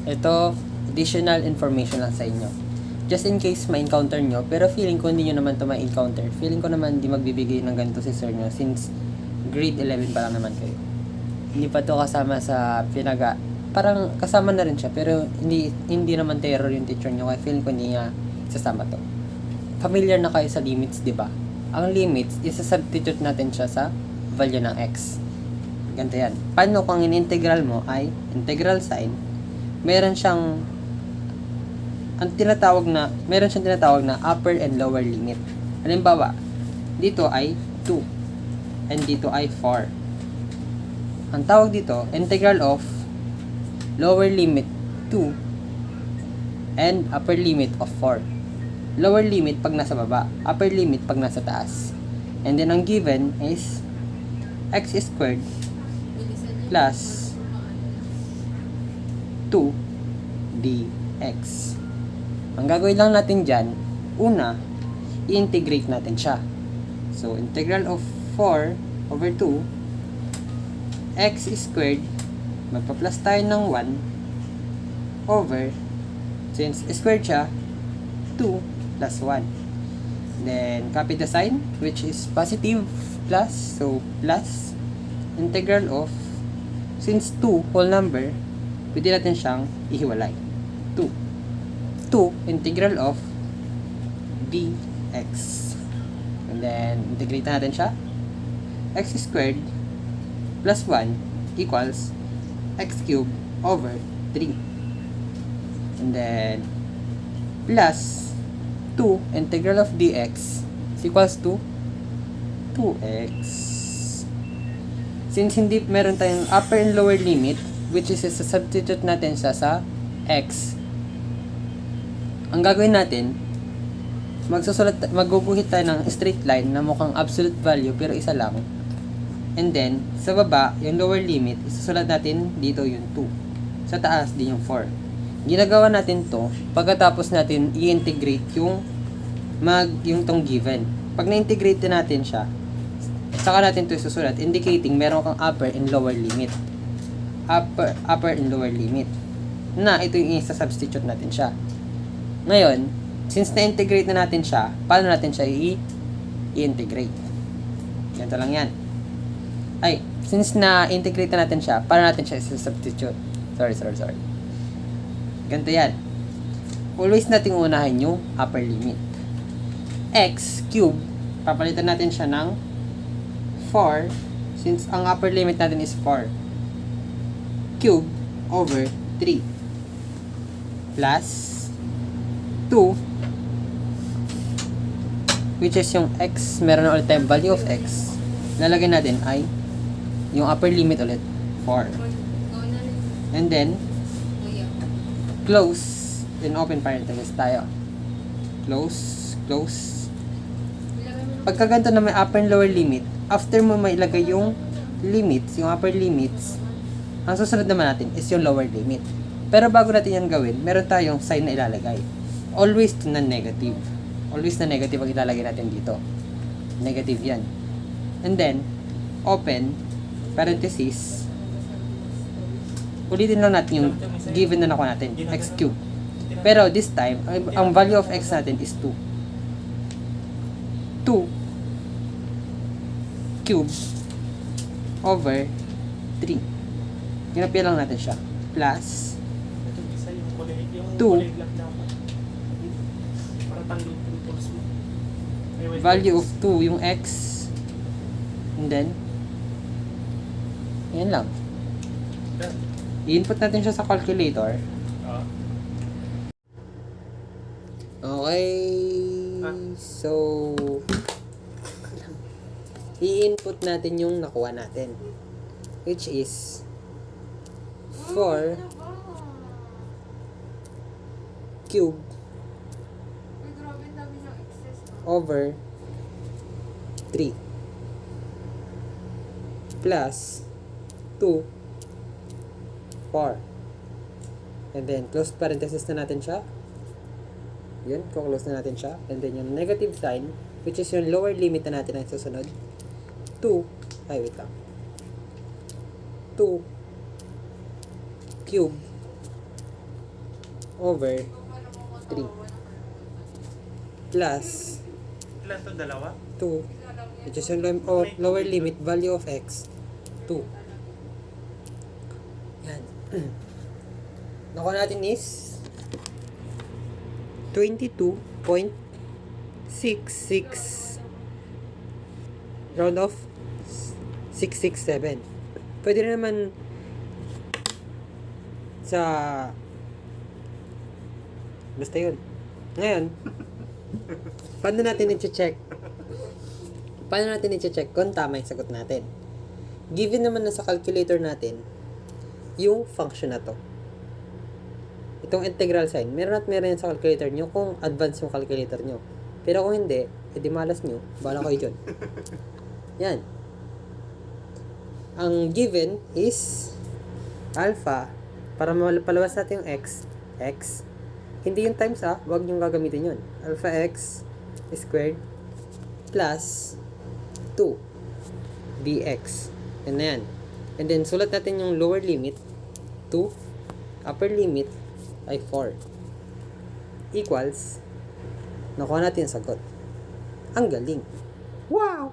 ito, additional information lang sa inyo. Just in case ma-encounter nyo, pero feeling ko hindi nyo naman to ma-encounter. Feeling ko naman hindi magbibigay ng ganito si sir nyo since grade 11 pa lang naman kayo. Hindi pa to kasama sa parang kasama na rin siya, pero hindi naman terror yung teacher nyo, kaya feeling ko hindi niya sasama to. Familiar na kayo sa limits, di ba? Ang limits, isa-substitute natin siya sa value ng x. Ganito yan. Paano kung in-integral mo ay integral sign, meron siyang tinatawag na upper and lower limit. Halimbawa, dito ay 2 and dito ay 4. Ang tawag dito, integral of lower limit 2 and upper limit of 4. Lower limit pag nasa baba, upper limit pag nasa taas. And then ang given is x squared plus 2 dx. Ang gagawin lang natin dyan, una, i-integrate natin siya. So, integral of 4 over 2 x squared, magpa-plus tayo ng 1 over, since squared siya, 2 plus 1. Then, copy the sign, which is positive plus, so plus integral of, since 2 whole number, pwede natin siyang ihiwalay. 2 integral of dx. And then, integrate natin siya. X squared plus 1 equals x cubed over 3. And then, plus 2 integral of dx is equals to 2x. Since hindi meron tayong upper and lower limit, which is substitute natin siya sa x, ang gagawin natin, magguguhit tayo ng straight line na mukhang absolute value pero isa lang. And then, sa baba, yung lower limit, isusulat natin dito yung 2. Sa taas, din yung 4. Ginagawa natin to pagkatapos natin i-integrate yung tong given. Pag na-integrate natin siya, saka natin to isusulat, indicating meron kang upper and lower limit. Upper and lower limit. Na, ito yung isa-substitute natin siya. Ngayon, since na-integrate na natin siya, paano natin siya i-integrate? Ganito lang yan. Since na-integrate na natin siya, paano natin siya i-substitute? Sorry. Ganito yan. Always nating unahin yung upper limit. X cube, papalitan natin siya ng 4, since ang upper limit natin is 4. Cube over 3. Plus 2, which is yung x, meron na ulit tayong value of x, nalagay natin ay yung upper limit ulit, 4. And then, close, then open parenthesis tayo. Close. Pagka ganito na may upper and lower limit, after mo mailagay yung limits, yung upper limits, ang susunod naman natin is yung lower limit. Pero bago natin yan gawin, meron tayong sign na ilalagay. Always na negative. Always na negative ang ilalagay natin dito. Negative yan. And then, open, parenthesis. Ulitin lang natin yung given na nakuha natin, x cube. Pero this time, ang value of x natin is 2. 2 cube over 3. Ginapia lang natin siya. Plus 2 value of 2 yung x, and then yan lang. I-input natin siya sa calculator. Okay, so i-input natin yung nakuha natin, which is 4 cube over 3 plus 2 4, and then close parenthesis na natin siya. Yun, close na natin siya. And then yung negative sign, which is yung lower limit na natin ang susunod, 2 2 cube over 3 plus Ilan to? Dalawa? 2, which is yung lower limit value of x, 2. Yan. Nakuha natin is 22.66 round off 667. Pwede rin naman sa basta yun. Ngayon, paano natin i-check? Paano natin i-check kung tama yung sagot natin? Given naman na sa calculator natin yung function na to. Itong integral sign, meron at meron yan sa calculator nyo kung advance yung calculator nyo. Pero kung hindi, edi malas nyo, bahala kayo dyan. Yan. Ang given is alpha. Para palabas natin yung x, hindi yung times wag nyo gagamitin yun. Alpha x squared plus 2 dx. Yan na yan. And then, sulat natin yung lower limit 2, upper limit ay 4. Equals, nakuha natin yung sagot. Ang galing. Wow!